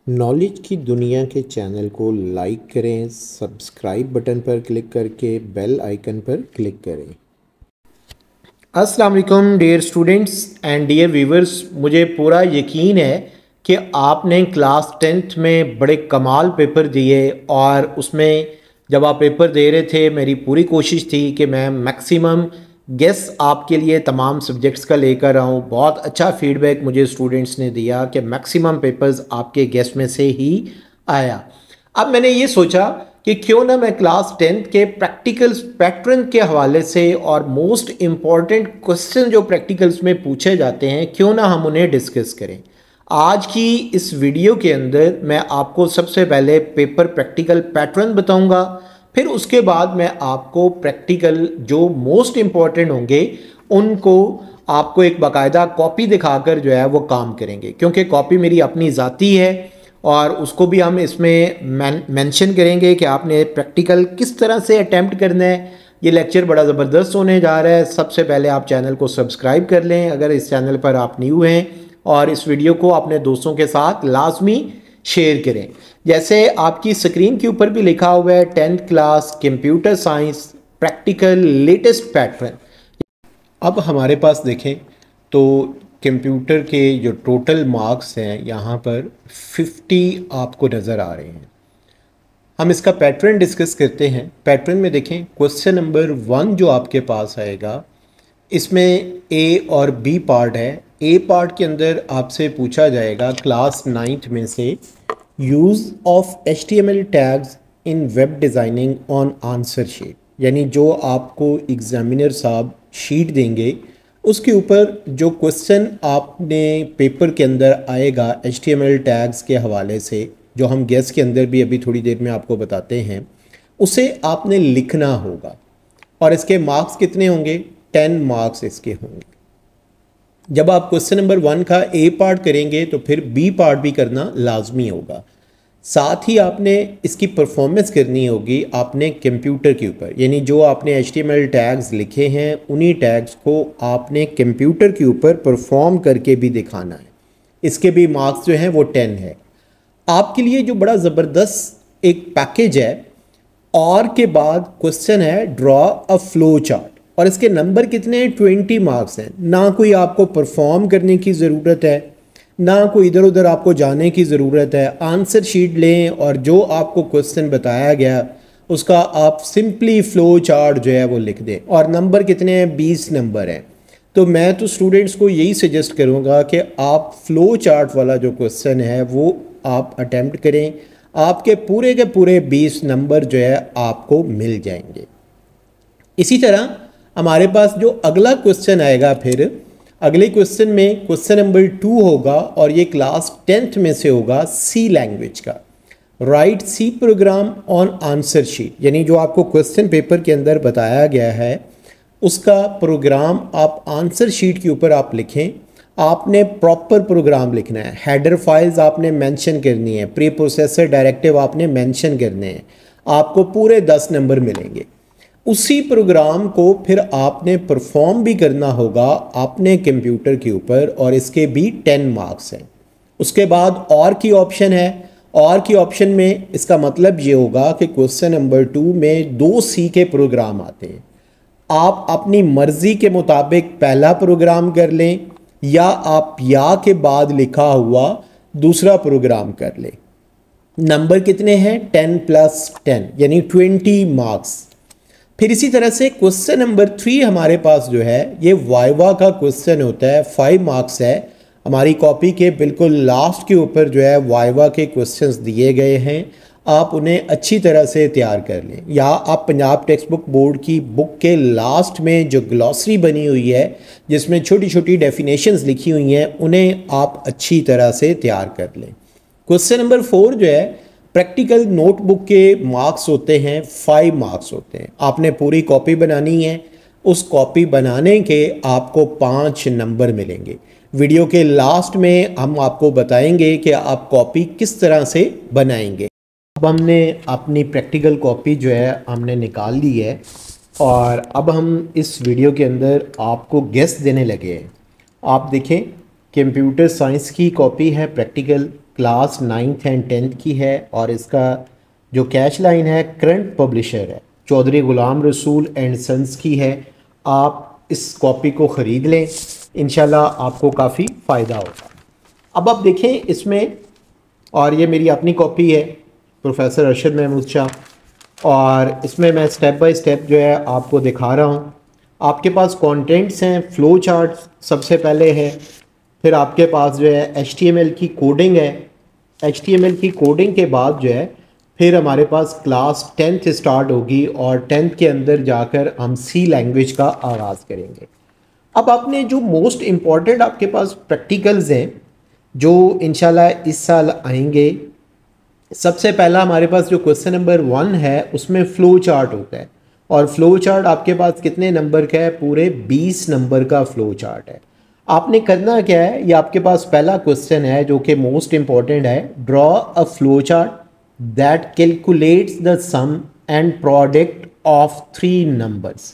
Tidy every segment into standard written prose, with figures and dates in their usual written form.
Knowledge की दुनिया के चैनल को लाइक करें, सब्सक्राइब बटन पर क्लिक करके बेल आइकन पर क्लिक करें। अस्सलाम वालेकुम dear students and dear viewers, मुझे पूरा यकीन है कि आपने क्लास 10th में बड़े कमाल पेपर दिए और उसमें जब आप पेपर दे रहे थे मेरी पूरी कोशिश थी कि मैं मैक्सिमम गेस आपके लिए तमाम सब्जेक्ट्स का लेकर आऊँ। बहुत अच्छा फीडबैक मुझे स्टूडेंट्स ने दिया कि मैक्सिमम पेपर्स आपके गेस में से ही आया। अब मैंने ये सोचा कि क्यों ना मैं क्लास 10th के प्रैक्टिकल्स पैटर्न के हवाले से और मोस्ट इम्पॉर्टेंट क्वेश्चन जो प्रैक्टिकल्स में पूछे जाते हैं क्यों ना हम उन्हें डिस्कस करें। आज की इस वीडियो के अंदर मैं आपको सबसे पहले पेपर प्रैक्टिकल पैटर्न बताऊंगा, फिर उसके बाद मैं आपको प्रैक्टिकल जो मोस्ट इम्पॉर्टेंट होंगे उनको आपको एक बाकायदा कॉपी दिखाकर जो है वो काम करेंगे, क्योंकि कॉपी मेरी अपनी ज़ाती है और उसको भी हम इसमें मेंशन करेंगे कि आपने प्रैक्टिकल किस तरह से अटेम्प्ट करना है। ये लेक्चर बड़ा ज़बरदस्त होने जा रहा है। सबसे पहले आप चैनल को सब्सक्राइब कर लें अगर इस चैनल पर आप न्यू हैं, और इस वीडियो को अपने दोस्तों के साथ लाजमी शेयर करें। जैसे आपकी स्क्रीन के ऊपर भी लिखा हुआ है 10th class computer science practical latest pattern. अब हमारे पास देखें तो कंप्यूटर के जो टोटल मार्क्स हैं यहाँ पर 50 आपको नज़र आ रहे हैं। हम इसका पैटर्न डिस्कस करते हैं। पैटर्न में देखें क्वेश्चन नंबर 1 जो आपके पास आएगा इसमें ए और बी पार्ट है। ए पार्ट के अंदर आपसे पूछा जाएगा क्लास 9th में से use of HTML tags in web designing on answer sheet, यानी जो आपको एग्जामिनर साहब शीट देंगे उसके ऊपर जो क्वेश्चन आपने पेपर के अंदर आएगा HTML टैग्स के हवाले से, जो हम गेस के अंदर भी अभी थोड़ी देर में आपको बताते हैं, उसे आपने लिखना होगा। और इसके मार्क्स कितने होंगे? 10 मार्क्स इसके होंगे। जब आप क्वेश्चन नंबर 1 का ए पार्ट करेंगे तो फिर बी पार्ट भी करना लाजमी होगा। साथ ही आपने इसकी परफॉर्मेंस करनी होगी आपने कंप्यूटर के ऊपर, यानी जो आपने HTML टैग्स लिखे हैं उन्हीं टैग्स को आपने कंप्यूटर के ऊपर परफॉर्म करके भी दिखाना है। इसके भी मार्क्स जो हैं वो 10 है। आपके लिए जो बड़ा ज़बरदस्त एक पैकेज है, और के बाद क्वेश्चन है ड्रॉ अ फ्लो चार्ट, और इसके नंबर कितने हैं? 20 मार्क्स हैं। ना कोई आपको परफॉर्म करने की ज़रूरत है, ना कोई इधर उधर आपको जाने की ज़रूरत है। आंसर शीट लें और जो आपको क्वेश्चन बताया गया उसका आप सिंपली फ़्लो चार्ट जो है वो लिख दें। और नंबर कितने हैं? 20 नंबर हैं। तो मैं तो स्टूडेंट्स को यही सजेस्ट करूँगा कि आप फ़्लो चार्ट वाला जो क्वेश्चन है वो आप अटैम्प्ट करें। आपके पूरे के पूरे 20 नंबर जो है आपको मिल जाएंगे। इसी तरह हमारे पास जो अगला क्वेश्चन आएगा, फिर अगले क्वेश्चन में क्वेश्चन नंबर 2 होगा और ये क्लास 10th में से होगा सी लैंग्वेज का। Right C program on answer sheet, यानी जो आपको क्वेश्चन पेपर के अंदर बताया गया है उसका प्रोग्राम आप आंसर शीट के ऊपर आप लिखें। आपने प्रॉपर प्रोग्राम लिखना है, हेडर फाइल्स आपने मेंशन करनी है, प्री प्रोसेसर डायरेक्टिव आपने मेंशन करने हैं, आपको पूरे 10 नंबर मिलेंगे। उसी प्रोग्राम को फिर आपने परफॉर्म भी करना होगा आपने कंप्यूटर के ऊपर, और इसके भी 10 मार्क्स हैं। उसके बाद और की ऑप्शन है। और की ऑप्शन में इसका मतलब ये होगा कि क्वेश्चन नंबर 2 में 2 सी के प्रोग्राम आते हैं। आप अपनी मर्ज़ी के मुताबिक पहला प्रोग्राम कर लें या आप या के बाद लिखा हुआ दूसरा प्रोग्राम कर लें। नंबर कितने हैं? 10 + 10 यानी 20 मार्क्स। फिर इसी तरह से क्वेश्चन नंबर 3 हमारे पास जो है ये वाइवा का क्वेश्चन होता है, 5 मार्क्स है। हमारी कॉपी के बिल्कुल लास्ट के ऊपर जो है वाइवा के क्वेश्चंस दिए गए हैं, आप उन्हें अच्छी तरह से तैयार कर लें, या आप पंजाब टेक्स्ट बुक बोर्ड की बुक के लास्ट में जो ग्लॉसरी बनी हुई है जिसमें छोटी छोटी डेफिनेशंस लिखी हुई हैं उन्हें आप अच्छी तरह से तैयार कर लें। क्वेश्चन नंबर 4 जो है प्रैक्टिकल नोटबुक के मार्क्स होते हैं, 5 मार्क्स होते हैं। आपने पूरी कॉपी बनानी है, उस कॉपी बनाने के आपको 5 नंबर मिलेंगे। वीडियो के लास्ट में हम आपको बताएंगे कि आप कॉपी किस तरह से बनाएंगे। अब हमने अपनी प्रैक्टिकल कॉपी जो है हमने निकाल ली है, और अब हम इस वीडियो के अंदर आपको गेस देने लगे हैं। आप देखें कंप्यूटर साइंस की कॉपी है practical class 9th and 10th की है और इसका जो कैश लाइन है करंट पब्लिशर है चौधरी गुलाम रसूल एंड सन्स की है। आप इस कॉपी को ख़रीद लें, इंशाल्लाह आपको काफ़ी फ़ायदा होगा। अब आप देखें इसमें, और ये मेरी अपनी कॉपी है प्रोफेसर अरशद महमूद शाह, और इसमें मैं स्टेप बाय स्टेप जो है आपको दिखा रहा हूँ। आपके पास कंटेंट्स हैं, फ़्लो चार्ट सबसे पहले है, फिर आपके पास जो है HTML की कोडिंग है, HTML की कोडिंग के बाद जो है फिर हमारे पास क्लास 10th स्टार्ट होगी और 10th के अंदर जाकर हम C लैंग्वेज का आगाज़ करेंगे। अब आपने जो मोस्ट इम्पॉर्टेंट आपके पास प्रैक्टिकल्स हैं जो इंशाल्लाह इस साल आएंगे, सबसे पहला हमारे पास जो क्वेश्चन नंबर 1 है उसमें फ़्लो चार्ट होता है, और फ़्लो चार्ट आपके पास कितने नंबर का है? पूरे 20 नंबर का फ़्लो चार्ट है। आपने करना क्या है, ये आपके पास पहला क्वेश्चन है जो कि मोस्ट इम्पॉर्टेंट है। Draw a flow chart that calculates the sum and product of 3 numbers.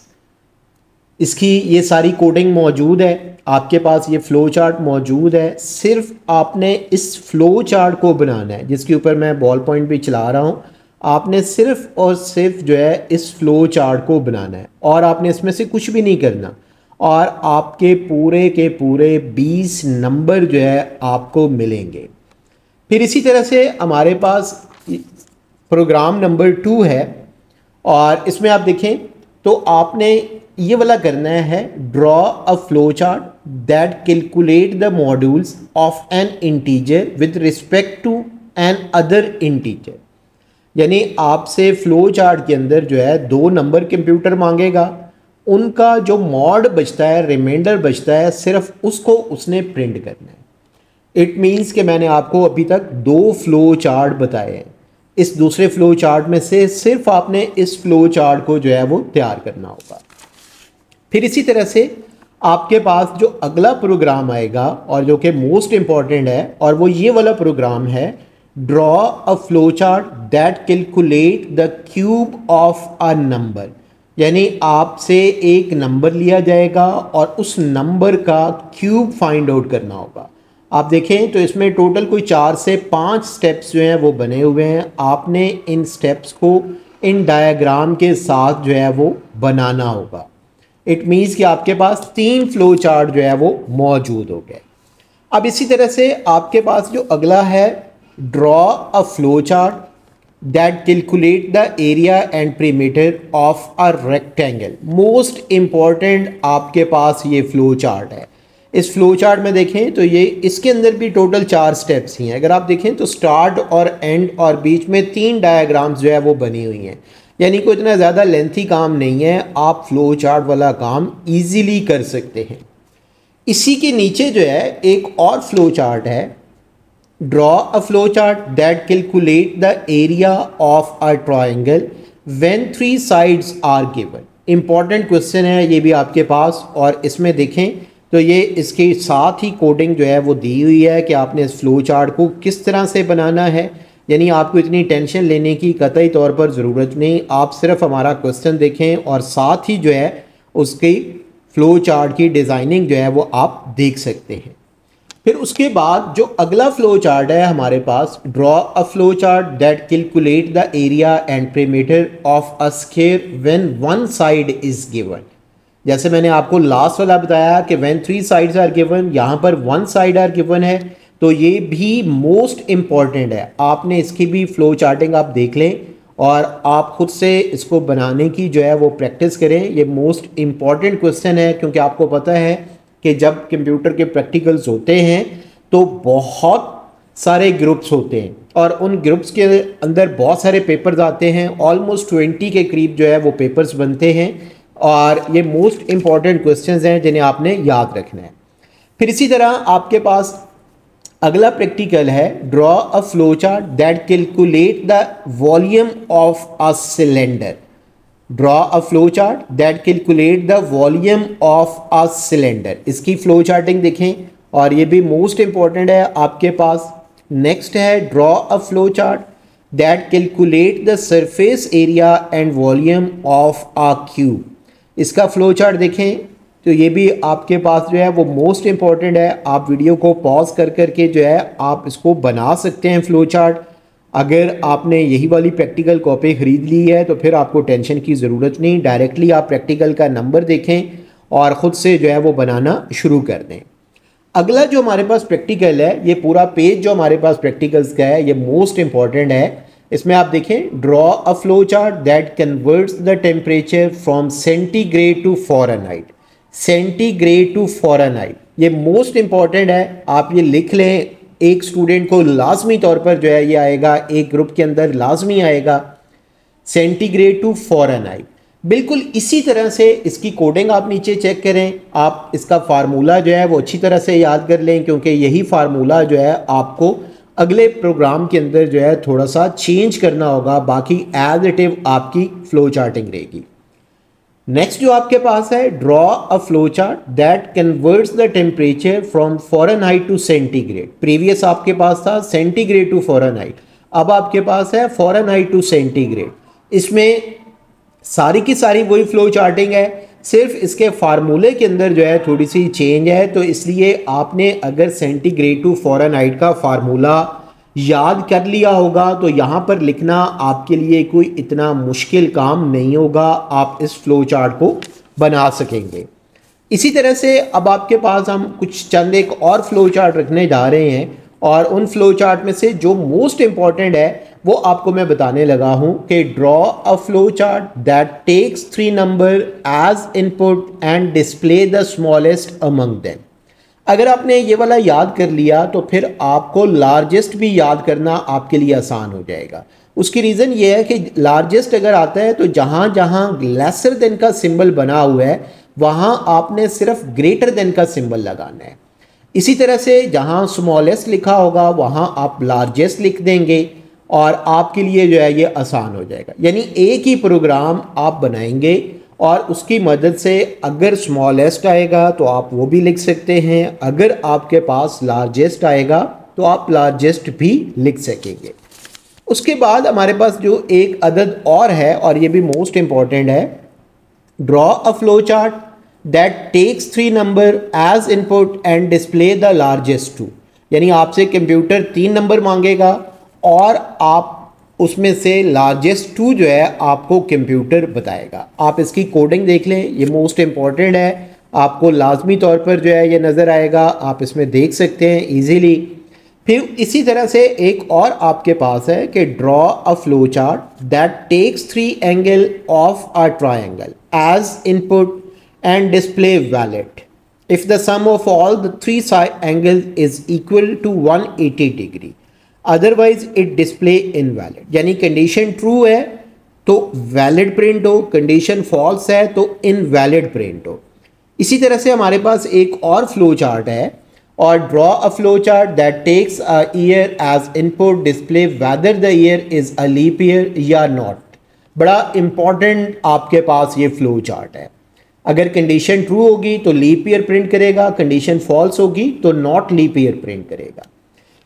इसकी ये सारी कोडिंग मौजूद है, आपके पास ये फ़्लो चार्ट मौजूद है। सिर्फ आपने इस फ़्लो चार्ट को बनाना है, जिसके ऊपर मैं बॉल पॉइंट भी चला रहा हूँ। आपने सिर्फ और सिर्फ जो है इस फ़्लो चार्ट को बनाना है और आपने इसमें से कुछ भी नहीं करना, और आपके पूरे के पूरे 20 नंबर जो है आपको मिलेंगे। फिर इसी तरह से हमारे पास प्रोग्राम नंबर 2 है, और इसमें आप देखें तो आपने ये वाला करना है, draw a flow chart that calculate the modules of an integer with respect to another integer. यानी आपसे फ़्लो चार्ट के अंदर जो है 2 नंबर कंप्यूटर मांगेगा, उनका जो मॉड बचता है, रिमाइंडर बचता है, सिर्फ उसको उसने प्रिंट करना है। इट मीन्स कि मैंने आपको अभी तक 2 फ़्लो चार्ट बताए हैं। इस दूसरे फ़्लो चार्ट में से सिर्फ आपने इस फ़्लो चार्ट को जो है वो तैयार करना होगा। फिर इसी तरह से आपके पास जो अगला प्रोग्राम आएगा और जो कि मोस्ट इम्पॉर्टेंट है, और वो ये वाला प्रोग्राम है, draw a flow chart that calculate the cube of a number. यानी आपसे एक नंबर लिया जाएगा और उस नंबर का क्यूब फाइंड आउट करना होगा। आप देखें तो इसमें टोटल कोई 4 से 5 स्टेप्स जो हैं वो बने हुए हैं। आपने इन स्टेप्स को इन डायग्राम के साथ जो है वो बनाना होगा। इट मीन्स कि आपके पास 3 फ़्लो चार्ट जो है वो मौजूद हो गए। अब इसी तरह से आपके पास जो अगला है, draw a flow chart that calculate the area and perimeter of a rectangle. Most important आपके पास ये फ़्लो चार्ट है। इस फ़्लो चार्ट में देखें तो ये इसके अंदर भी टोटल 4 स्टेप्स ही हैं। अगर आप देखें तो स्टार्ट और एंड और बीच में 3 डायग्राम्स जो है वो बनी हुई हैं, यानी कोई इतना ज़्यादा लेंथी काम नहीं है, आप फ़्लो चार्ट वाला काम ईजीली कर सकते हैं। इसी के नीचे जो है एक और फ़्लो चार्ट है, draw a flow chart that calculate the area of a triangle when 3 sides are given. Important question है ये भी आपके पास, और इसमें देखें तो ये इसके साथ ही कोडिंग जो है वो दी हुई है कि आपने इस फ़्लो चार्ट को किस तरह से बनाना है। यानी आपको इतनी टेंशन लेने की कतई तौर पर ज़रूरत नहीं, आप सिर्फ हमारा क्वेश्चन देखें और साथ ही जो है उसकी फ़्लो चार्ट की डिज़ाइनिंग जो है वो आप देख सकते हैं। फिर उसके बाद जो अगला फ़्लो चार्ट है हमारे पास, draw a flow chart that calculate the area and perimeter of a square when 1 side is given. जैसे मैंने आपको लास्ट वाला बताया कि व्हेन 3 साइड्स आर गिवन, यहाँ पर 1 साइड आर गिवन है, तो ये भी मोस्ट इम्पॉर्टेंट है। आपने इसकी भी फ़्लो चार्टिंग आप देख लें और आप खुद से इसको बनाने की जो है वो प्रैक्टिस करें। ये मोस्ट इम्पॉर्टेंट क्वेश्चन है, क्योंकि आपको पता है कि जब कंप्यूटर के प्रैक्टिकल्स होते हैं तो बहुत सारे ग्रुप्स होते हैं और उन ग्रुप्स के अंदर बहुत सारे पेपर्स आते हैं। ऑलमोस्ट 20 के करीब जो है वो पेपर्स बनते हैं, और ये मोस्ट इम्पॉर्टेंट क्वेश्चंस हैं जिन्हें आपने याद रखना है। फिर इसी तरह आपके पास अगला प्रैक्टिकल है, draw a flow chart that calculate the volume of a cylinder. Draw a flow chart that calculate the volume of a cylinder. इसकी फ़्लो चार्टिंग देखें और ये भी मोस्ट इम्पॉर्टेंट है आपके पास। नेक्स्ट है, draw a flow chart that calculate the surface area and volume of a cube. इसका flow chart देखें तो ये भी आपके पास जो है वो मोस्ट इम्पॉर्टेंट है। आप वीडियो को पॉज कर करके जो है आप इसको बना सकते हैं फ्लो चार्ट। अगर आपने यही वाली प्रैक्टिकल कॉपी ख़रीद ली है तो फिर आपको टेंशन की ज़रूरत नहीं, डायरेक्टली आप प्रैक्टिकल का नंबर देखें और ख़ुद से जो है वो बनाना शुरू कर दें। अगला जो हमारे पास प्रैक्टिकल है, ये पूरा पेज जो हमारे पास प्रैक्टिकल्स का है ये मोस्ट इंपॉर्टेंट है। इसमें आप देखें, draw a flow chart that converts the temperature from centigrade to Fahrenheit. Centigrade to Fahrenheit ये मोस्ट इंपॉर्टेंट है, आप ये लिख लें। एक स्टूडेंट को लाजमी तौर पर जो है ये आएगा, एक ग्रुप के अंदर लाजमी आएगा सेंटीग्रेड टू फ़ारेनहाइट। बिल्कुल इसी तरह से इसकी कोडिंग आप नीचे चेक करें। आप इसका फार्मूला जो है वो अच्छी तरह से याद कर लें, क्योंकि यही फार्मूला जो है आपको अगले प्रोग्राम के अंदर जो है थोड़ा सा चेंज करना होगा, बाकी एज इट इज आपकी फ्लो चार्टिंग रहेगी। नेक्स्ट जो आपके पास है, draw a flow chart that converts the temperature from Fahrenheit to centigrade. Previous आपके पास था सेंटीग्रेड टू फ़ारेनहाइट, अब आपके पास है फ़ारेनहाइट टू सेंटीग्रेड। इसमें सारी की सारी वही फ्लो चार्टिंग है, सिर्फ इसके फार्मूले के अंदर जो है थोड़ी सी चेंज है। तो इसलिए आपने अगर सेंटीग्रेड टू फ़ारेनहाइट का फार्मूला याद कर लिया होगा तो यहाँ पर लिखना आपके लिए कोई इतना मुश्किल काम नहीं होगा, आप इस फ्लो चार्ट को बना सकेंगे। इसी तरह से अब आपके पास हम कुछ चंद एक और फ्लो चार्ट रखने जा रहे हैं, और उन फ्लो चार्ट में से जो मोस्ट इंपॉर्टेंट है वो आपको मैं बताने लगा हूं कि draw a flow chart that takes 3 number as input and display the smallest among them. अगर आपने ये वाला याद कर लिया तो फिर आपको लार्जेस्ट भी याद करना आपके लिए आसान हो जाएगा। उसकी रीज़न ये है कि लार्जेस्ट अगर आता है तो जहाँ जहाँ लेसर देन का सिंबल बना हुआ है वहाँ आपने सिर्फ ग्रेटर देन का सिंबल लगाना है। इसी तरह से जहाँ स्मॉलेस्ट लिखा होगा वहाँ आप लार्जेस्ट लिख देंगे और आपके लिए जो है ये आसान हो जाएगा। यानी एक ही प्रोग्राम आप बनाएंगे और उसकी मदद से अगर स्मॉलेस्ट आएगा तो आप वो भी लिख सकते हैं, अगर आपके पास लार्जेस्ट आएगा तो आप लार्जेस्ट भी लिख सकेंगे। उसके बाद हमारे पास जो एक अदद और है और ये भी मोस्ट इंपॉर्टेंट है, draw a flow chart that takes 3 number as input and display the largest 2। यानी आपसे कंप्यूटर 3 नंबर मांगेगा और आप उसमें से लार्जेस्ट 2 जो है आपको कंप्यूटर बताएगा। आप इसकी कोडिंग देख लें, ये मोस्ट इंपॉर्टेंट है, आपको लाजमी तौर पर जो है ये नज़र आएगा, आप इसमें देख सकते हैं इजीली। फिर इसी तरह से एक और आपके पास है कि draw a flow chart that takes 3 angle of a triangle as input and display valid if the sum of all the 3 side angles is equal to 180 degree, otherwise it display invalid। यानी condition true है तो valid print हो, condition false है तो invalid print हो। इसी तरह से हमारे पास एक और फ्लो चार्ट है, और draw a flow chart that takes a year as input, display whether the year is a leap year या नॉट। बड़ा इंपॉर्टेंट आपके पास ये फ्लो चार्ट है। अगर कंडीशन ट्रू होगी तो लीप ईयर प्रिंट करेगा, कंडीशन फॉल्स होगी तो नॉट लीप ईयर प्रिंट करेगा।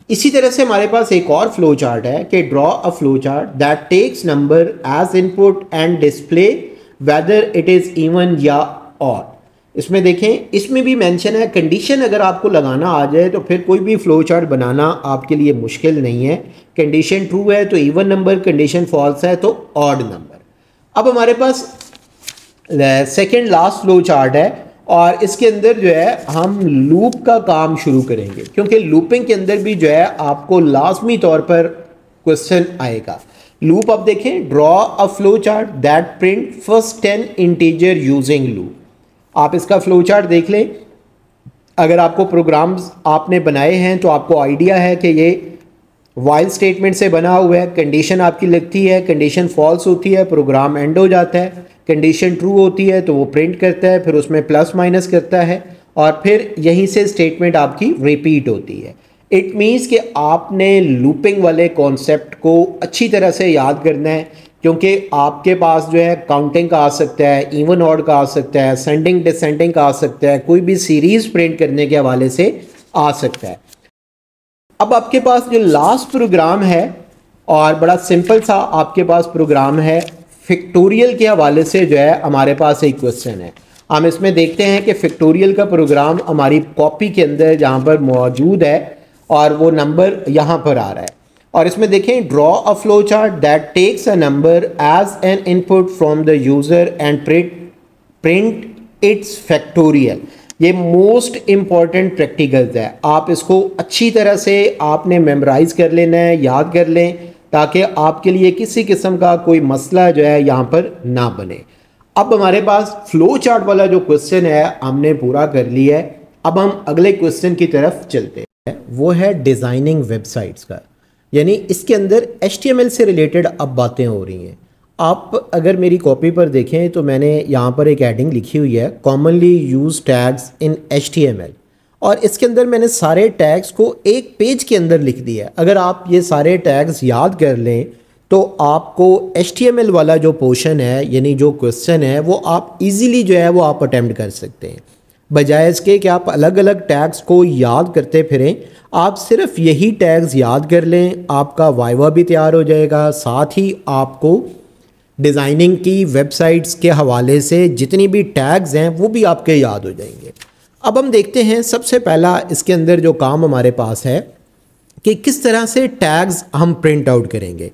इसी तरह से हमारे पास एक और फ्लो चार्ट है कि draw a flow chart that takes number as input and display whether it is even या ऑड। इसमें देखें, इसमें भी मेंशन है कंडीशन अगर आपको लगाना आ जाए तो फिर कोई भी फ्लो चार्ट बनाना आपके लिए मुश्किल नहीं है। कंडीशन ट्रू है तो इवन नंबर, कंडीशन फॉल्स है तो ऑड नंबर। अब हमारे पास सेकेंड लास्ट फ्लो चार्ट है और इसके अंदर जो है हम लूप का काम शुरू करेंगे, क्योंकि लूपिंग के अंदर भी जो है आपको लाजमी तौर पर क्वेश्चन आएगा। लूप आप देखें, draw a flow chart that print first 10 integer using loop. आप इसका फ्लो चार्ट देख लें। अगर आपको प्रोग्राम्स आपने बनाए हैं तो आपको आइडिया है कि ये वाइल स्टेटमेंट से बना हुआ है। कंडीशन आपकी लगती है, कंडीशन फॉल्स होती है, प्रोग्राम एंड हो जाता है। कंडीशन ट्रू होती है तो वो प्रिंट करता है, फिर उसमें प्लस माइनस करता है और फिर यहीं से स्टेटमेंट आपकी रिपीट होती है। इट मीन्स कि आपने लूपिंग वाले कॉन्सेप्ट को अच्छी तरह से याद करना है, क्योंकि आपके पास जो है काउंटिंग का आ सकता है, इवन ऑड का आ सकता है, असेंडिंग डिसेंडिंग का आ सकता है, कोई भी सीरीज प्रिंट करने के हवाले से आ सकता है। अब आपके पास जो लास्ट प्रोग्राम है और बड़ा सिंपल सा आपके पास प्रोग्राम है, फैक्टोरियल के हवाले से जो है हमारे पास एक क्वेश्चन है हम इसमें देखते हैं कि फैक्टोरियल का प्रोग्राम हमारी कॉपी के अंदर जहाँ पर मौजूद है और वो नंबर यहाँ पर आ रहा है। और इसमें देखें, draw a flow chart that takes a number as an input from the user and print its factorial. ये मोस्ट इम्पॉर्टेंट प्रैक्टिकल्स है। आप इसको अच्छी तरह से आपने मेमोराइज कर लेना है, याद कर लें, ताकि आपके लिए किसी किस्म का कोई मसला जो है यहाँ पर ना बने। अब हमारे पास फ्लो चार्ट वाला जो क्वेश्चन है हमने पूरा कर लिया है। अब हम अगले क्वेश्चन की तरफ चलते हैं, वो है डिज़ाइनिंग वेबसाइट्स का, यानी इसके अंदर HTML से रिलेटेड अब बातें हो रही हैं। आप अगर मेरी कॉपी पर देखें तो मैंने यहाँ पर एक हेडिंग लिखी हुई है, कॉमनली यूज टैग्स इन HTML, और इसके अंदर मैंने सारे टैग्स को एक पेज के अंदर लिख दिया है। अगर आप ये सारे टैग्स याद कर लें तो आपको HTML वाला जो पोर्शन है, यानी जो क्वेश्चन है, वो आप इजीली जो है वो आप अटेम्प्ट कर सकते हैं। बजाय इसके कि आप अलग अलग टैग्स को याद करते फिरें, आप सिर्फ यही टैग्स याद कर लें, आपका वाइवा भी तैयार हो जाएगा। साथ ही आपको डिज़ाइनिंग की वेबसाइट्स के हवाले से जितनी भी टैग्स हैं वो भी आपके याद हो जाएंगे। अब हम देखते हैं, सबसे पहला इसके अंदर जो काम हमारे पास है कि किस तरह से टैग्स हम प्रिंट आउट करेंगे।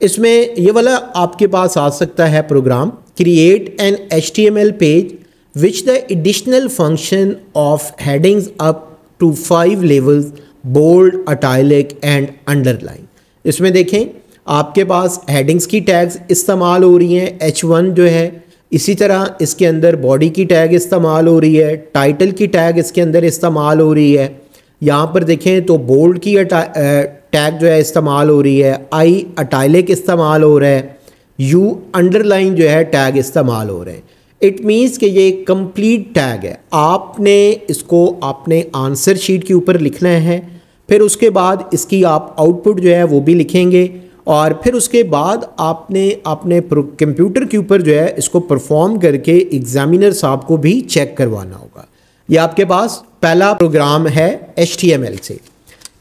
इसमें ये वाला आपके पास आ सकता है program, create an HTML page which the additional function of headings up to 5 levels, bold, italic and underline. इसमें देखें आपके पास हेडिंग्स की टैग्स इस्तेमाल हो रही हैं, H1 जो है, इसी तरह इसके अंदर बॉडी की टैग इस्तेमाल हो रही है, टाइटल की टैग इसके अंदर इस्तेमाल हो रही है। यहाँ पर देखें तो बोल्ड की टैग जो है इस्तेमाल हो रही है, I इटैलिक इस्तेमाल हो रहा है, U अंडरलाइन जो है टैग इस्तेमाल हो रहे हैं। इट मीन्स कि ये कंप्लीट टैग है। आपने इसको अपने आंसर शीट के ऊपर लिखना है, फिर उसके बाद इसकी आप आउटपुट जो है वो भी लिखेंगे, और फिर उसके बाद आपने अपने कंप्यूटर के ऊपर जो है इसको परफॉर्म करके एग्जामिनर साहब को भी चेक करवाना होगा। ये आपके पास पहला प्रोग्राम है HTML से।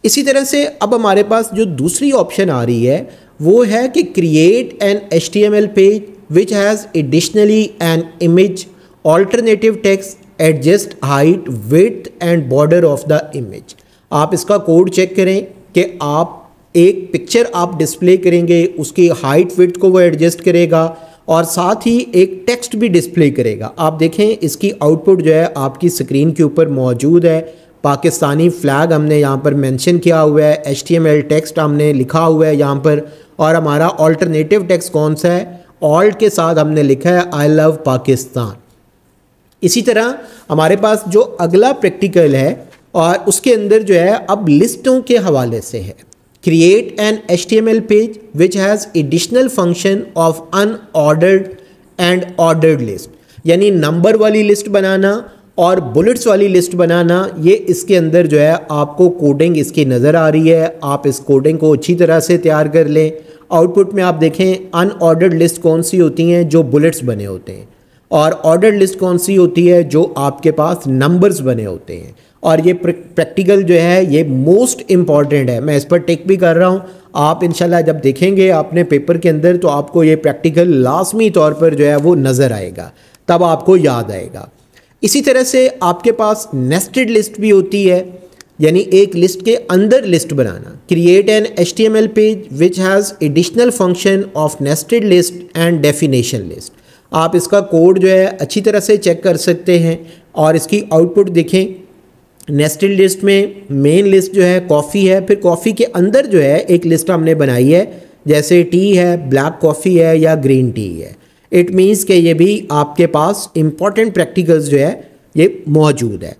इसी तरह से अब हमारे पास जो दूसरी ऑप्शन आ रही है वो है कि create an HTML page which has additionally an image, alternative text, adjust height, width and border of the image. आप इसका कोड चेक करें कि आप एक पिक्चर आप डिस्प्ले करेंगे, उसकी हाइट विड्थ को वो एडजस्ट करेगा और साथ ही एक टेक्स्ट भी डिस्प्ले करेगा। आप देखें इसकी आउटपुट जो है आपकी स्क्रीन के ऊपर मौजूद है। पाकिस्तानी फ्लैग हमने यहाँ पर मेंशन किया हुआ है, HTML टेक्स्ट हमने लिखा हुआ है यहाँ पर, और हमारा ऑल्टरनेटिव टेक्स्ट कौन सा है, ऑल्ट के साथ हमने लिखा है आई लव पाकिस्तान। इसी तरह हमारे पास जो अगला प्रैक्टिकल है और उसके अंदर जो है अब लिस्टों के हवाले से है, create an HTML page which has additional function of unordered and ordered list, यानी नंबर वाली लिस्ट बनाना और बुलेट्स वाली लिस्ट बनाना। ये इसके अंदर जो है आपको कोडिंग इसकी नज़र आ रही है, आप इस कोडिंग को अच्छी तरह से तैयार कर लें। आउटपुट में आप देखें अनऑर्डर्ड लिस्ट कौन सी होती हैं, जो बुलेट्स बने होते हैं, और ऑर्डर्ड लिस्ट कौन सी होती है, जो आपके पास नंबर्स बने होते हैं। और ये प्रैक्टिकल जो है ये मोस्ट इम्पॉर्टेंट है, मैं इस पर टिक भी कर रहा हूँ। आप इंशाल्लाह जब देखेंगे अपने पेपर के अंदर तो आपको ये प्रैक्टिकल लाजमी तौर पर जो है वो नज़र आएगा, तब आपको याद आएगा। इसी तरह से आपके पास नेस्टेड लिस्ट भी होती है, यानी एक लिस्ट के अंदर list banana. Create an HTML page which has additional function of nested list and definition list. आप इसका कोड जो है अच्छी तरह से चेक कर सकते हैं और इसकी आउटपुट देखें। नेस्टेड लिस्ट में मेन लिस्ट जो है कॉफ़ी है, फिर कॉफ़ी के अंदर जो है एक लिस्ट हमने बनाई है, जैसे टी है, ब्लैक कॉफ़ी है या ग्रीन टी है। इट मीन्स कि ये भी आपके पास इम्पॉर्टेंट प्रैक्टिकल्स जो है ये मौजूद है।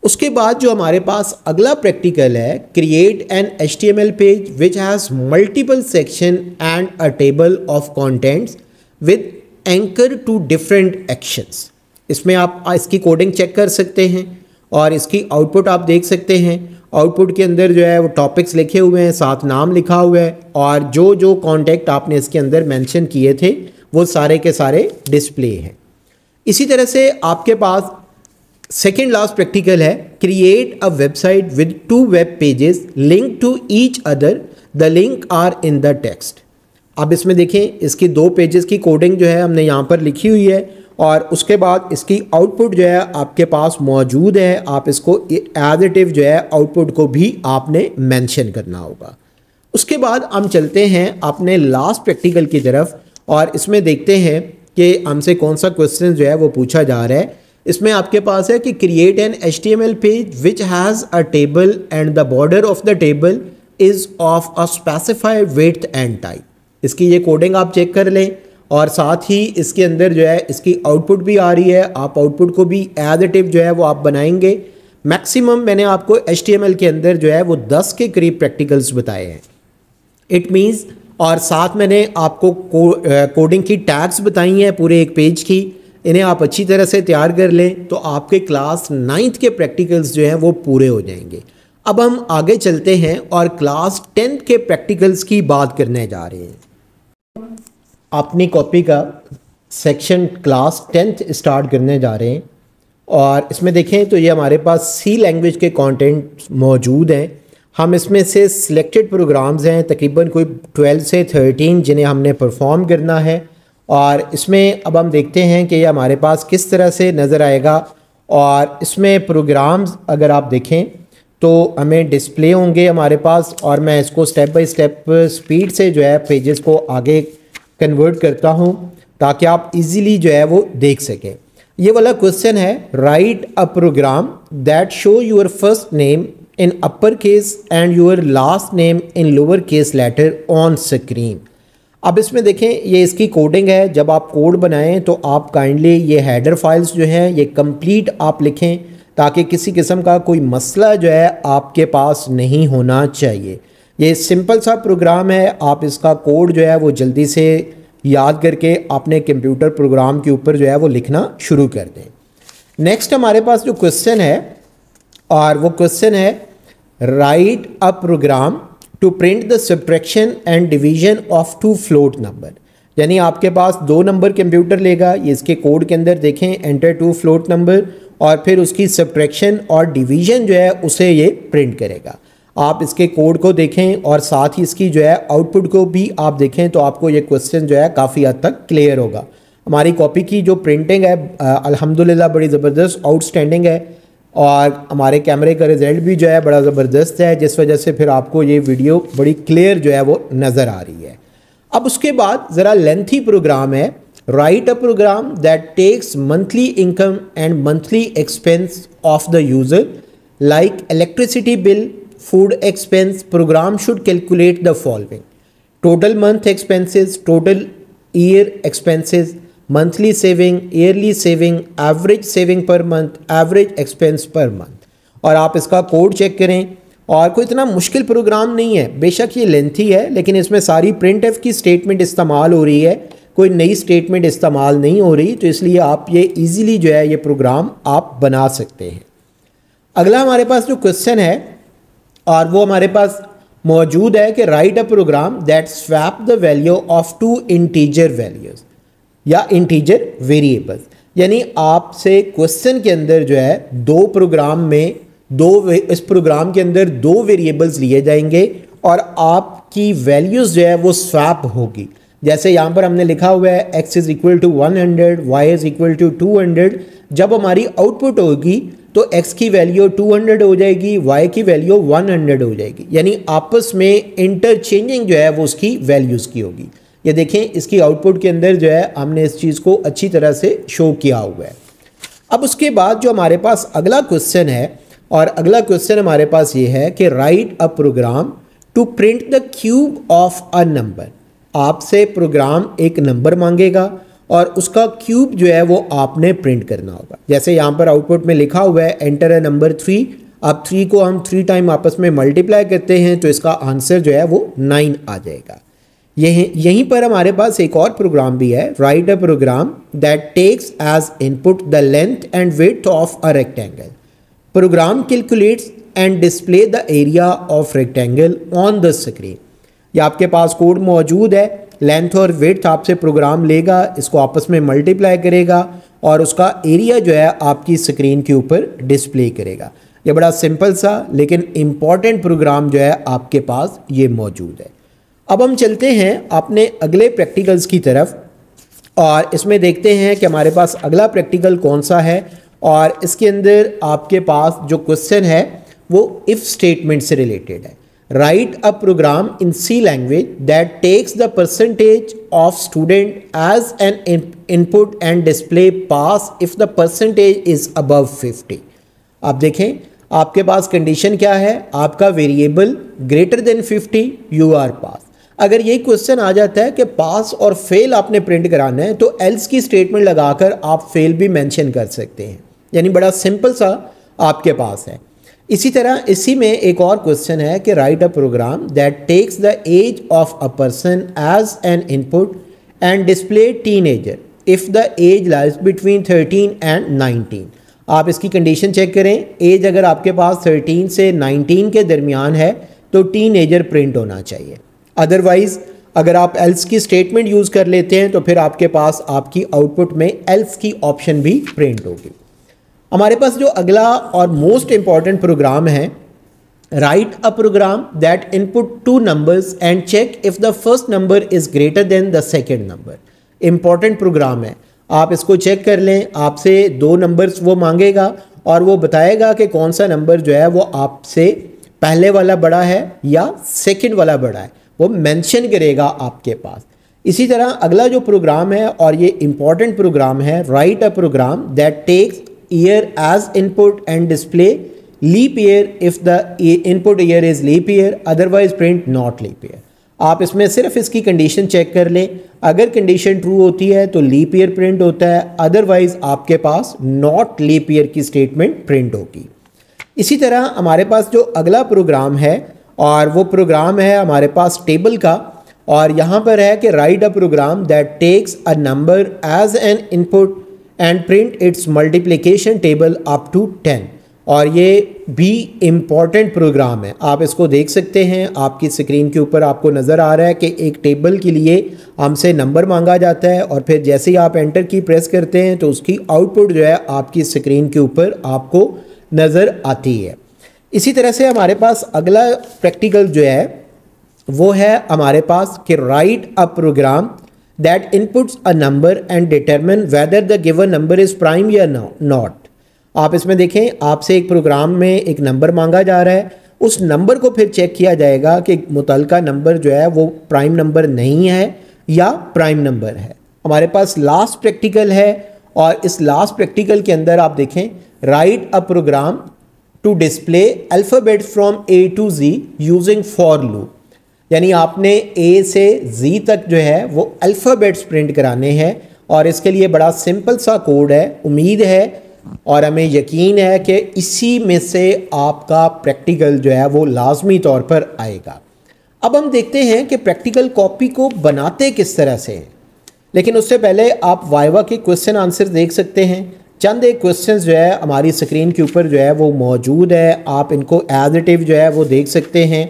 उसके बाद जो हमारे पास अगला प्रैक्टिकल है, create an HTML page which has multiple section and a table of contents with anchor to different actions. इसमें आप इसकी कोडिंग चेक कर सकते हैं और इसकी आउटपुट आप देख सकते हैं। आउटपुट के अंदर जो है वो टॉपिक्स लिखे हुए हैं, साथ नाम लिखा हुआ है, और जो जो कॉन्टेक्ट आपने इसके अंदर मेंशन किए थे वो सारे के सारे डिस्प्ले हैं। इसी तरह से आपके पास सेकेंड लास्ट प्रैक्टिकल है, create a website with 2 web pages link to each other, the link are in the text. अब इसमें देखें इसकी 2 पेजेस की कोडिंग जो है हमने यहाँ पर लिखी हुई है और उसके बाद इसकी आउटपुट जो है आपके पास मौजूद है, आप इसको एज इट इज़ जो है आउटपुट को भी आपने मेंशन करना होगा। उसके बाद हम चलते हैं अपने लास्ट प्रैक्टिकल की तरफ और इसमें देखते हैं कि हमसे कौन सा क्वेश्चन जो है वो पूछा जा रहा है। इसमें आपके पास है कि create an HTML page which has a table and the border of the table is of a specified width and type. इसकी ये कोडिंग आप चेक कर लें और साथ ही इसके अंदर जो है इसकी आउटपुट भी आ रही है, आप आउटपुट को भी एज इट इज़ जो है वो आप बनाएंगे। मैक्सिमम मैंने आपको HTML के अंदर जो है वो 10 के करीब प्रैक्टिकल्स बताए हैं, इट मीन्स, और साथ मैंने आपको कोडिंग की टैग्स बताई हैं पूरे एक पेज की। इन्हें आप अच्छी तरह से तैयार कर लें तो आपके क्लास 9th के प्रैक्टिकल्स जो हैं वो पूरे हो जाएंगे। अब हम आगे चलते हैं और क्लास 10th के प्रैक्टिकल्स की बात करने जा रहे हैं। अपनी कॉपी का सेक्शन क्लास 10th स्टार्ट करने जा रहे हैं और इसमें देखें तो ये हमारे पास C लैंग्वेज के कंटेंट मौजूद हैं। हम इसमें से सिलेक्टेड प्रोग्राम्स हैं तकरीबन कोई 12 से 13 जिन्हें हमने परफॉर्म करना है और इसमें अब हम देखते हैं कि ये हमारे पास किस तरह से नज़र आएगा। और इसमें प्रोग्राम्स अगर आप देखें तो हमें डिस्प्ले होंगे हमारे पास और मैं इसको स्टेप बाय स्टेप स्पीड से जो है पेजेस को आगे कन्वर्ट करता हूँ ताकि आप इजीली जो है वो देख सकें। ये वाला क्वेश्चन है, write a program that show your first name in upper case and your last name in lower case letter on screen. अब इसमें देखें ये इसकी कोडिंग है। जब आप कोड बनाएं तो आप काइंडली ये हेडर फाइल्स जो हैं ये कंप्लीट आप लिखें ताकि किसी किस्म का कोई मसला जो है आपके पास नहीं होना चाहिए। ये सिंपल सा प्रोग्राम है, आप इसका कोड जो है वो जल्दी से याद करके अपने कंप्यूटर प्रोग्राम के ऊपर जो है वो लिखना शुरू कर दें। नेक्स्ट हमारे पास जो क्वेश्चन है और वो क्वेश्चन है, write a program to print the subtraction and division of two float number. यानी आपके पास दो नंबर कंप्यूटर लेगा, ये इसके कोड के अंदर देखें, एंटर टू फ्लोट नंबर और फिर उसकी सब्ट्रैक्शन और डिवीजन जो है उसे ये प्रिंट करेगा। आप इसके कोड को देखें और साथ ही इसकी जो है आउटपुट को भी आप देखें तो आपको ये क्वेश्चन जो है काफ़ी हद तक क्लियर होगा। हमारी कॉपी की जो प्रिंटिंग है अल्हम्दुलिल्लाह बड़ी ज़बरदस्त आउटस्टैंडिंग है और हमारे कैमरे का रिज़ल्ट भी जो है बड़ा ज़बरदस्त है, जिस वजह से फिर आपको ये वीडियो बड़ी क्लियर जो है वो नज़र आ रही है। अब उसके बाद ज़रा लेंथी प्रोग्राम है, write a program that takes monthly income and monthly expense of the user like electricity bill, food expense. Program should calculate the following: total month expenses, total year expenses, monthly saving, yearly saving, average saving per month, average expense per month. और आप इसका code check करें और कोई इतना मुश्किल programme नहीं है, बेशक ये लेंथी है लेकिन इसमें सारी प्रिंट एफ की स्टेटमेंट इस्तेमाल हो रही है, कोई नई स्टेटमेंट इस्तेमाल नहीं हो रही, तो इसलिए आप ये इजीली जो है ये प्रोग्राम आप बना सकते हैं। अगला हमारे पास जो क्वेश्चन है और वो हमारे पास मौजूद है कि write a program that swap the value of two integer values या इंटीजर वेरिएबल्स। यानी आपसे क्वेश्चन के अंदर जो है दो प्रोग्राम में इस प्रोग्राम के अंदर दो वेरिएबल्स लिए जाएंगे और आपकी वैल्यूज़ जो है वो स्वैप होगी। जैसे यहाँ पर हमने लिखा हुआ है x is equal to 100, y is equal to 200। जब हमारी आउटपुट होगी तो x की वैल्यू 200 हो जाएगी, y की वैल्यू 100 हो जाएगी, यानी आपस में इंटरचेंजिंग जो है वो उसकी वैल्यूज़ की होगी। ये देखें इसकी आउटपुट के अंदर जो है हमने इस चीज़ को अच्छी तरह से शो किया हुआ है। अब उसके बाद जो हमारे पास अगला क्वेश्चन है और अगला क्वेश्चन हमारे पास ये है कि write a program to print the cube of a number. आपसे प्रोग्राम एक नंबर मांगेगा और उसका क्यूब जो है वो आपने प्रिंट करना होगा। जैसे यहाँ पर आउटपुट में लिखा हुआ है एंटर अ नंबर 3। अब 3 को हम 3 टाइम आपस में मल्टीप्लाई करते हैं तो इसका आंसर जो है वो 9 आ जाएगा। यहीं पर हमारे पास एक और प्रोग्राम भी है, write a program that takes as input the length and width of a rectangle. Program calculates and display the area of rectangle on the screen. ये आपके पास कोड मौजूद है, लेंथ और विड्थ आपसे प्रोग्राम लेगा, इसको आपस में मल्टीप्लाई करेगा और उसका एरिया जो है आपकी स्क्रीन के ऊपर डिस्प्ले करेगा। ये बड़ा सिंपल सा लेकिन इम्पॉर्टेंट प्रोग्राम जो है आपके पास ये मौजूद है। अब हम चलते हैं अपने अगले प्रैक्टिकल्स की तरफ और इसमें देखते हैं कि हमारे पास अगला प्रैक्टिकल कौन सा है। और इसके अंदर आपके पास जो क्वेश्चन है वो इफ़ स्टेटमेंट से रिलेटेड है। Write a program in C language that takes the percentage of student as an input and display pass if the percentage is above 50। आप देखें आपके पास कंडीशन क्या है, आपका variable greater than 50, you are pass. अगर यही क्वेश्चन आ जाता है कि पास और फेल आपने प्रिंट कराना है तो एल्स की स्टेटमेंट लगाकर आप फेल भी मेंशन कर सकते हैं, यानी बड़ा सिंपल सा आपके पास है। इसी तरह इसी में एक और क्वेश्चन है कि write a program that takes the age of a person as an input and display teenager if the age lies between 13 and 19। आप इसकी कंडीशन चेक करें, एज अगर आपके पास 13 से 19 के दरमियान है तो टीनेजर प्रिंट होना चाहिए। अदरवाइज़ अगर आप एल्स की स्टेटमेंट यूज़ कर लेते हैं तो फिर आपके पास आपकी आउटपुट में एल्स की ऑप्शन भी प्रिंट होगी। हमारे पास जो अगला और मोस्ट इंपॉर्टेंट प्रोग्राम है, write a program that input 2 numbers and check if the first number is greater than the second number. Important program है, आप इसको चेक कर लें। आपसे 2 नंबर्स वो मांगेगा और वो बताएगा कि कौन सा नंबर जो है वो आपसे पहले वाला बड़ा है या सेकंड वाला बड़ा है, वो मेंशन करेगा आपके पास। इसी तरह अगला जो प्रोग्राम है और ये इंपॉर्टेंट प्रोग्राम है, write a program that takes year as input and display leap year if the input year is leap year, otherwise print not leap year. आप इसमें सिर्फ इसकी कंडीशन चेक कर लें, अगर कंडीशन ट्रू होती है तो लीप ईयर प्रिंट होता है, अदरवाइज आपके पास नॉट लीप ईयर की स्टेटमेंट प्रिंट होगी। इसी तरह हमारे पास जो अगला प्रोग्राम है और वो प्रोग्राम है हमारे पास टेबल का, और यहाँ पर है कि write a program that takes a number as an input and print its multiplication table up to 10। और ये भी इम्पॉर्टेंट प्रोग्राम है, आप इसको देख सकते हैं। आपकी स्क्रीन के ऊपर आपको नज़र आ रहा है कि एक टेबल के लिए हमसे नंबर मांगा जाता है और फिर जैसे ही आप एंटर की प्रेस करते हैं तो उसकी आउटपुट जो है आपकी स्क्रीन के ऊपर आपको नज़र आती है। इसी तरह से हमारे पास अगला प्रैक्टिकल जो है वो है हमारे पास कि write a program that inputs a number and determine whether the given number is prime या नॉट। आप इसमें देखें, आपसे एक प्रोग्राम में एक नंबर मांगा जा रहा है, उस नंबर को फिर चेक किया जाएगा कि मुतलका नंबर जो है वो प्राइम नंबर नहीं है या प्राइम नंबर है। हमारे पास लास्ट प्रैक्टिकल है और इस लास्ट प्रैक्टिकल के अंदर आप देखें, write a program to display alphabet from A to G using for loop. यानी आपने ए से जी तक जो है वो अल्फ़ाबेट्स प्रिंट कराने हैं और इसके लिए बड़ा सिंपल सा कोड है। उम्मीद है और हमें यकीन है कि इसी में से आपका प्रैक्टिकल जो है वो लाजमी तौर पर आएगा। अब हम देखते हैं कि प्रैक्टिकल कॉपी को बनाते किस तरह से हैं, लेकिन उससे पहले आप वाइवा के क्वेश्चन आंसर देख सकते हैं। चंद एक क्वेश्चंस जो है हमारी स्क्रीन के ऊपर जो है वो मौजूद है, आप इनको एज इट इज़ जो है वो देख सकते हैं।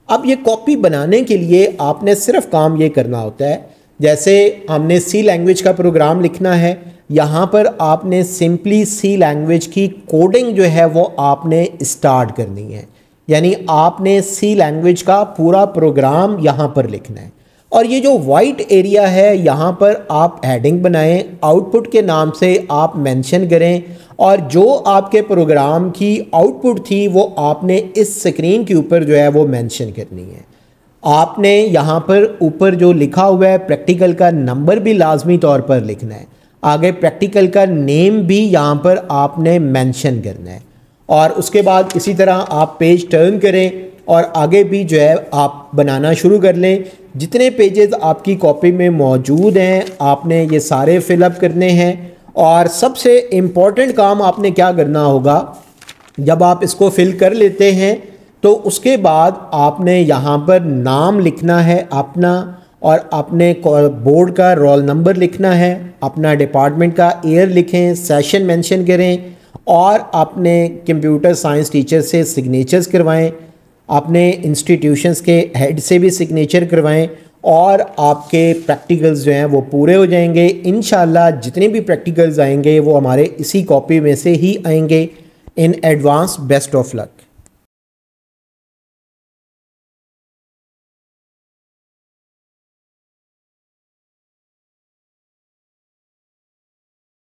अब ये कॉपी बनाने के लिए आपने सिर्फ काम ये करना होता है, जैसे हमने सी लैंग्वेज का प्रोग्राम लिखना है, यहाँ पर आपने सिंपली सी लैंग्वेज की कोडिंग जो है वो आपने स्टार्ट करनी है। यानी आपने सी लैंग्वेज का पूरा प्रोग्राम यहाँ पर लिखना है और ये जो वाइट एरिया है यहाँ पर आप हेडिंग बनाएं, आउटपुट के नाम से आप मेंशन करें और जो आपके प्रोग्राम की आउटपुट थी वो आपने इस स्क्रीन के ऊपर जो है वो मेंशन करनी है। आपने यहाँ पर ऊपर जो लिखा हुआ है प्रैक्टिकल का नंबर भी लाजमी तौर पर लिखना है, आगे प्रैक्टिकल का नेम भी यहाँ पर आपने मेंशन करना है और उसके बाद इसी तरह आप पेज टर्न करें और आगे भी जो है आप बनाना शुरू कर लें। जितने पेजेस आपकी कॉपी में मौजूद हैं आपने ये सारे फिलअप करने हैं और सबसे इम्पॉर्टेंट काम आपने क्या करना होगा, जब आप इसको फिल कर लेते हैं तो उसके बाद आपने यहाँ पर नाम लिखना है अपना और अपने बोर्ड का रोल नंबर लिखना है, अपना डिपार्टमेंट का ईयर लिखें, सेशन मेंशन करें और अपने कंप्यूटर साइंस टीचर से सिग्नेचर्स करवाएं, अपने इंस्टीट्यूशंस के हेड से भी सिग्नेचर करवाएं और आपके प्रैक्टिकल्स जो हैं वो पूरे हो जाएंगे। इंशाल्लाह जितने भी प्रैक्टिकल्स आएंगे वो हमारे इसी कॉपी में से ही आएंगे। In advance best of luck.